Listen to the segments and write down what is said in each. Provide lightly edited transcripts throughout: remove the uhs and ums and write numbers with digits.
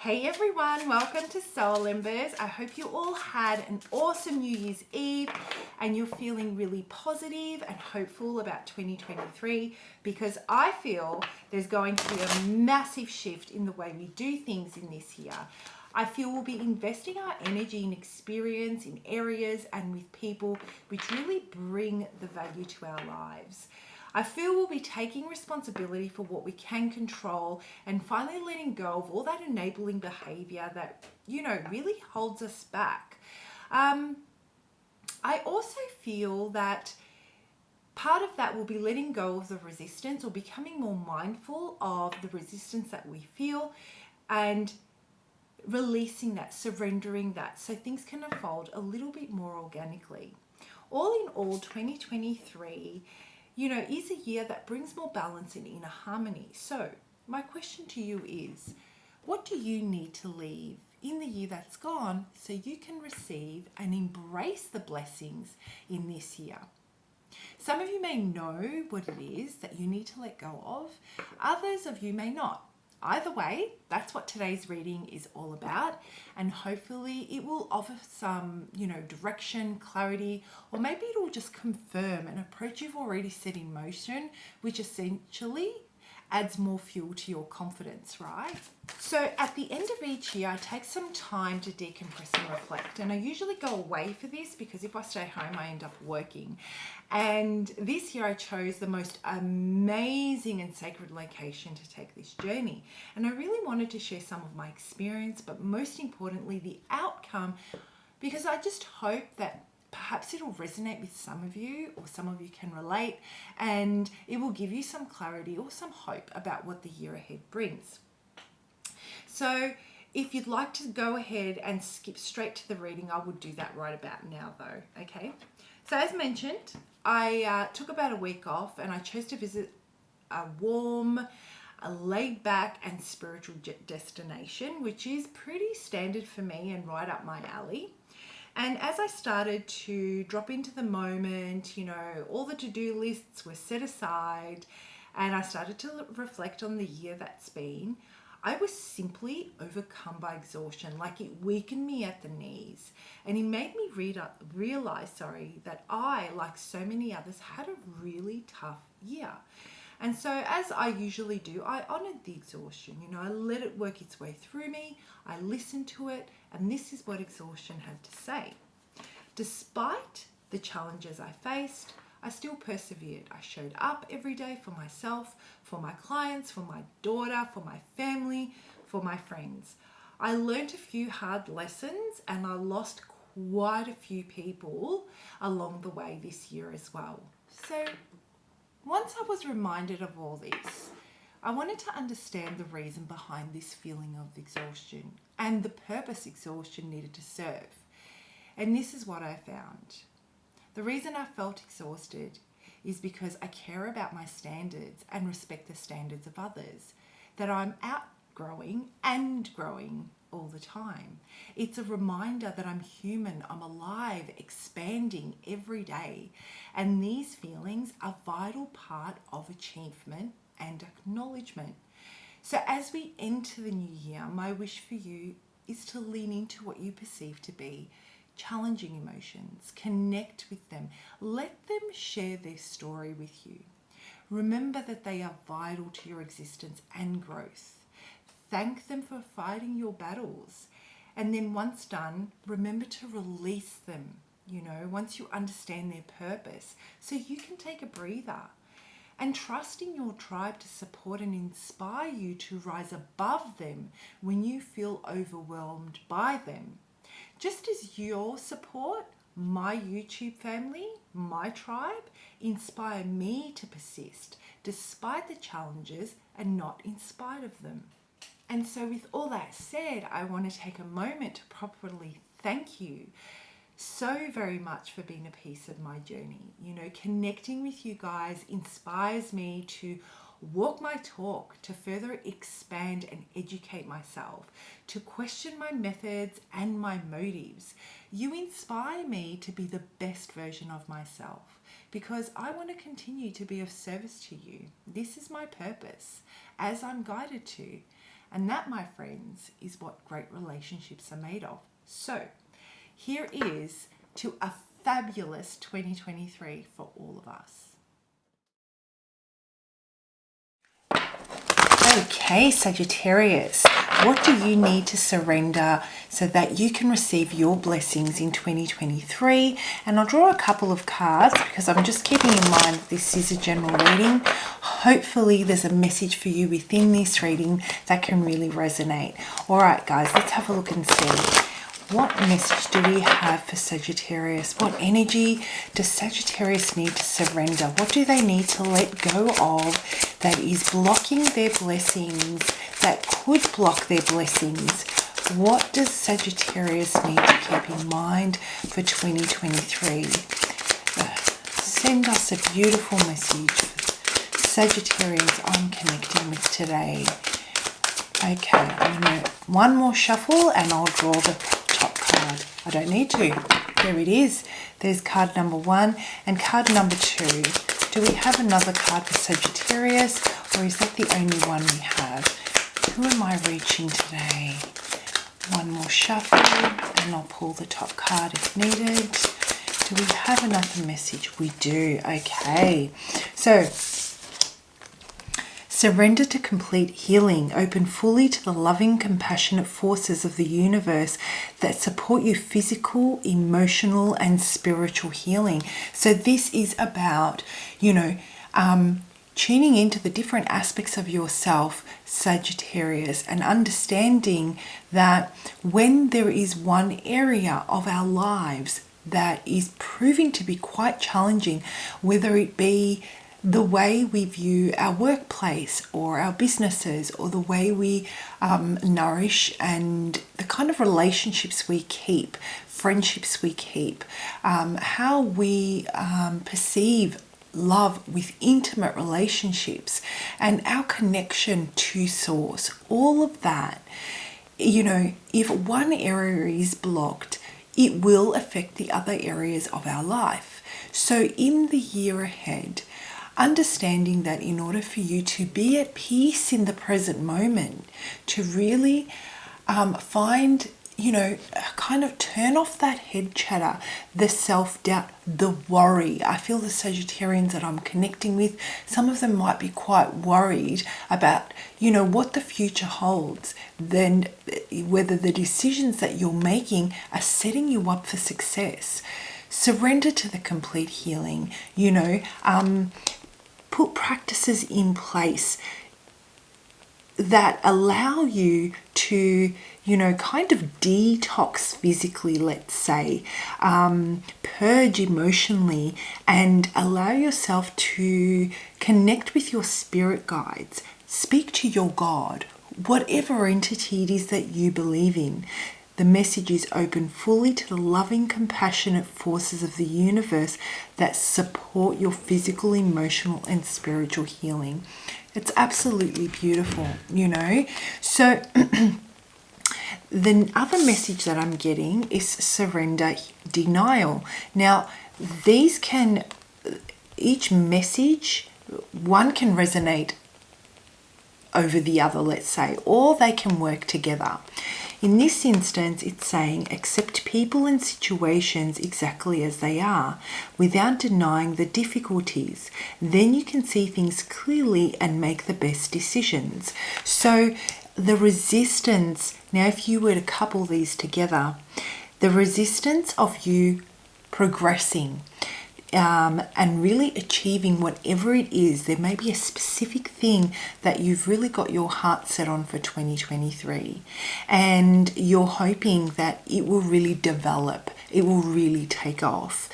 Hey everyone, welcome to Soul Embers. I hope you all had an awesome New Year's Eve and you're feeling really positive and hopeful about 2023, because I feel there's going to be a massive shift in the way we do things in this year. I feel we'll be investing our energy and experience in areas and with people which really bring the value to our lives. I feel we'll be taking responsibility for what we can control and finally letting go of all that enabling behavior that, really holds us back. I also feel that part of that will be letting go of the resistance, or becoming more mindful of the resistance that we feel and releasing that, surrendering that, so things can unfold a little bit more organically. All in all, 2023 is a year that brings more balance and inner harmony. So my question to you is, what do you need to leave in the year that's gone so you can receive and embrace the blessings in this year? Some of you may know what it is that you need to let go of. Others of you may not. Either way, that's what today's reading is all about, and hopefully it will offer some, direction, clarity, or maybe it will just confirm an approach you've already set in motion, which essentially adds more fuel to your confidence, right? So at the end of each year, I take some time to decompress and reflect, and I usually go away for this because if I stay home, I end up working. And this year I chose the most amazing and sacred location to take this journey. And I really wanted to share some of my experience, but most importantly, the outcome, because I just hope that perhaps it'll resonate with some of you, or some of you can relate, and it will give you some clarity or some hope about what the year ahead brings. So if you'd like to go ahead and skip straight to the reading, I would do that right about now though, okay? So as mentioned, I took about a week off and I chose to visit a warm, a laid back and spiritual destination, which is pretty standard for me and right up my alley. And as I started to drop into the moment, all the to-do lists were set aside and I started to reflect on the year that's been, I was simply overcome by exhaustion. Like, it weakened me at the knees, and it made me realize that I, like so many others, had a really tough year. And so as I usually do, I honored the exhaustion. I let it work its way through me. I listened to it, and this is what exhaustion had to say. Despite the challenges I faced, I still persevered. I showed up every day for myself, for my clients, for my daughter, for my family, for my friends. I learned a few hard lessons and I lost quite a few people along the way this year as well. So once I was reminded of all this, I wanted to understand the reason behind this feeling of exhaustion and the purpose exhaustion needed to serve. And this is what I found. The reason I felt exhausted is because I care about my standards and respect the standards of others, that I'm outgrowing and growing all the time. It's a reminder that I'm human, I'm alive, expanding every day. And these feelings are a vital part of achievement and acknowledgement. So as we enter the new year, my wish for you is to lean into what you perceive to be challenging emotions, connect with them, let them share their story with you. Remember that they are vital to your existence and growth. Thank them for fighting your battles. And then once done, remember to release them, once you understand their purpose, so you can take a breather. And trust in your tribe to support and inspire you to rise above them when you feel overwhelmed by them. Just as your support, my YouTube family, my tribe, inspire me to persist despite the challenges and not in spite of them. And so with all that said, I want to take a moment to properly thank you so very much for being a piece of my journey. Connecting with you guys inspires me to walk my talk, to further expand and educate myself, to question my methods and my motives. You inspire me to be the best version of myself because I want to continue to be of service to you. This is my purpose as I'm guided to. And that, my friends, is what great relationships are made of. So here is to a fabulous 2023 for all of us. Okay, Sagittarius, what do you need to surrender so that you can receive your blessings in 2023? And I'll draw a couple of cards because I'm just keeping in mind that this is a general reading. Hopefully there's a message for you within this reading that can really resonate. All right, guys, let's have a look and see. What message do we have for Sagittarius? What energy does Sagittarius need to surrender? What do they need to let go of that is blocking their blessings, that could block their blessings? What does Sagittarius need to keep in mind for 2023? Send us a beautiful message for Sagittarians I'm connecting with today. Okay, I'm going to one more shuffle and I'll draw the top card. I don't need to. There it is. There's card number 1 and card number 2. Do we have another card for Sagittarius, or is that the only one we have? Who am I reaching today? One more shuffle and I'll pull the top card if needed. Do we have another message? We do. Okay. So surrender to complete healing. Open fully to the loving, compassionate forces of the universe that support you physical, emotional, and spiritual healing. So this is about, tuning into the different aspects of yourself, Sagittarius, and understanding that when there is one area of our lives that is proving to be quite challenging, whether it be the way we view our workplace or our businesses, or the way we nourish and the kind of relationships we keep, friendships we keep, how we perceive love with intimate relationships and our connection to source, all of that, if one area is blocked, it will affect the other areas of our life. So in the year ahead, understanding that in order for you to be at peace in the present moment, to really find, kind of turn off that head chatter, the self-doubt, the worry. I feel the Sagittarians that I'm connecting with, some of them might be quite worried about, what the future holds, then whether the decisions that you're making are setting you up for success. Surrender to the complete healing, put practices in place that allow you to, kind of detox physically, let's say, purge emotionally, and allow yourself to connect with your spirit guides. Speak to your God, whatever entity it is that you believe in. The message is open fully to the loving, compassionate forces of the universe that support your physical, emotional, and spiritual healing. It's absolutely beautiful, So the other message that I'm getting is surrender, denial. Now, each message, one can resonate over the other, let's say, or they can work together. In this instance, it's saying accept people and situations exactly as they are without denying the difficulties. Then you can see things clearly and make the best decisions. So the resistance, now if you were to couple these together, the resistance of you progressing, and really achieving whatever it is. There may be a specific thing that you've really got your heart set on for 2023, and you're hoping that it will really develop, it will really take off.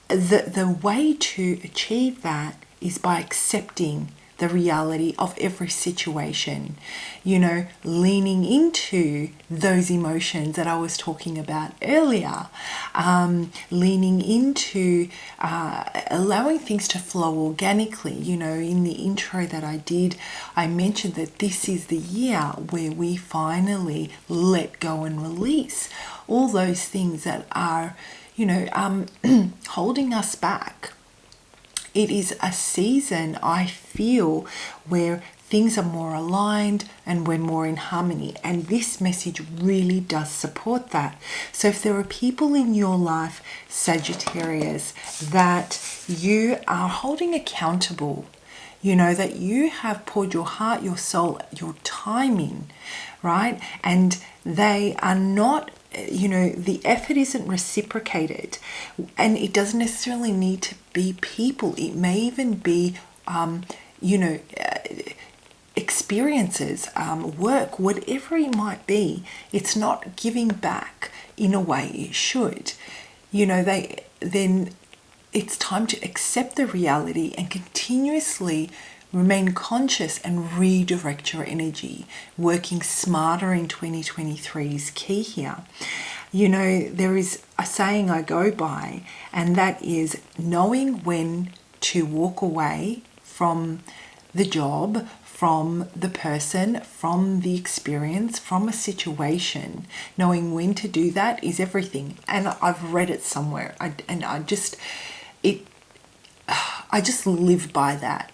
The way to achieve that is by accepting the reality of every situation, leaning into those emotions that I was talking about earlier, leaning into allowing things to flow organically. In the intro that I did, I mentioned that this is the year where we finally let go and release all those things that are, holding us back. It is a season, I feel, where things are more aligned and we're more in harmony. And this message really does support that. So if there are people in your life, Sagittarius, that you are holding accountable, you know, that you have poured your heart, your soul, your time in, right? And they are not, you know, the effort isn't reciprocated. And it doesn't necessarily need to be people. It may even be, you know, experiences, work, whatever it might be. It's not giving back in a way it should. You know, then it's time to accept the reality and continuously remain conscious and redirect your energy. Working smarter in 2023 is key here. You know, there is a saying I go by, and that is knowing when to walk away from the job, from the person, from the experience, from a situation. Knowing when to do that is everything. And I've read it somewhere, I just live by that.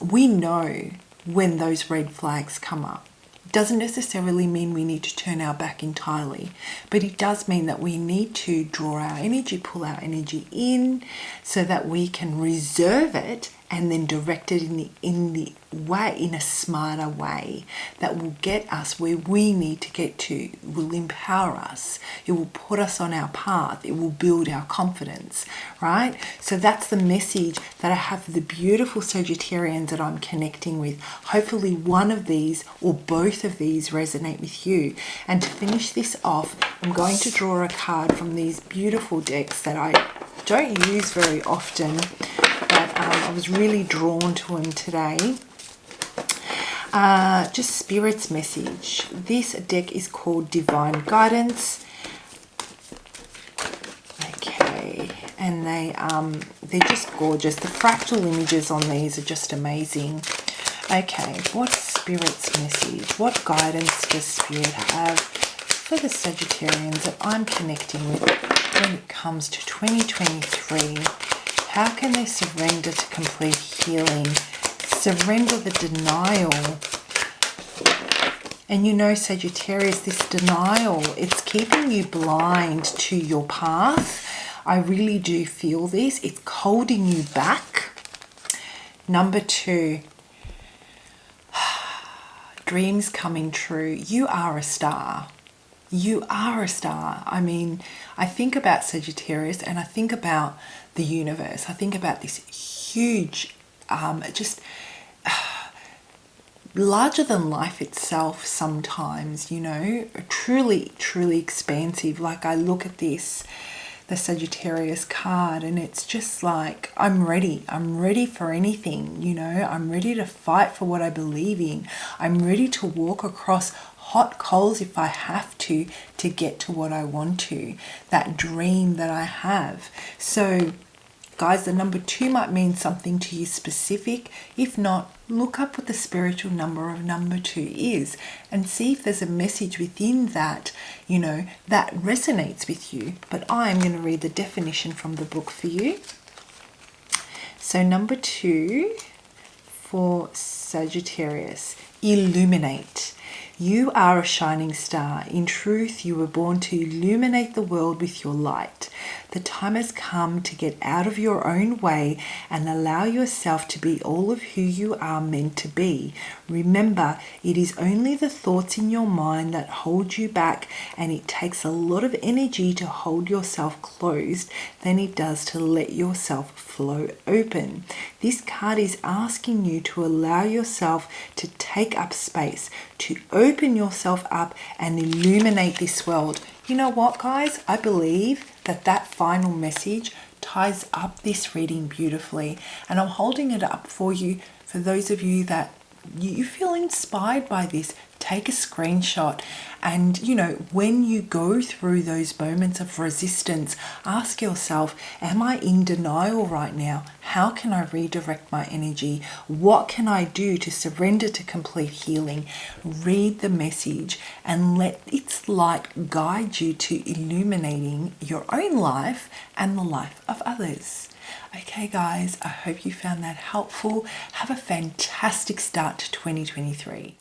We know when those red flags come up. It doesn't necessarily mean we need to turn our back entirely, but it does mean that we need to draw our energy, pull our energy in, so that we can reserve it and then direct it in a smarter way that will get us where we need to get to, will empower us, it will put us on our path, it will build our confidence, right? So that's the message that I have for the beautiful Sagittarians that I'm connecting with. Hopefully one of these or both of these resonate with you. And to finish this off, I'm going to draw a card from these beautiful decks that I don't use very often, but I was really drawn to them today. Just Spirit's message. This deck is called Divine Guidance. Okay, and they're just gorgeous. The fractal images on these are just amazing. Okay, what's Spirit's message? What guidance does Spirit have for the Sagittarians that I'm connecting with when it comes to 2023? How can they surrender to complete healing? Surrender the denial. And you know, Sagittarius, this denial, it's keeping you blind to your path. I really do feel this. It's holding you back. Number 2, dreams coming true. You are a star. You are a star. I mean, I think about Sagittarius and I think about the universe. I think about this huge, just larger than life itself sometimes, you know, truly, truly expansive. Like I look at this, the Sagittarius card, and it's just like, I'm ready for anything, you know, I'm ready to fight for what I believe in. I'm ready to walk across hot coals if I have to get to what I want to, that dream that I have. So guys, the number 2 might mean something to you specific. If not, look up what the spiritual number of number 2 is and see if there's a message within that, you know, that resonates with you. But I'm going to read the definition from the book for you. So number 2 for Sagittarius, illuminate. You are a shining star. In truth, you were born to illuminate the world with your light. The time has come to get out of your own way and allow yourself to be all of who you are meant to be. Remember, it is only the thoughts in your mind that hold you back, and it takes a lot of energy to hold yourself closed than it does to let yourself flow open. This card is asking you to allow yourself to take up space, to open yourself up and illuminate this world. You know what, guys? I believe that final message ties up this reading beautifully, and I'm holding it up for you. For those of you that you feel inspired by this, take a screenshot, and you know, when you go through those moments of resistance, ask yourself, am I in denial right now? How can I redirect my energy? What can I do to surrender to complete healing? Read the message and let its light guide you to illuminating your own life and the life of others. Okay guys, I hope you found that helpful. Have a fantastic start to 2023.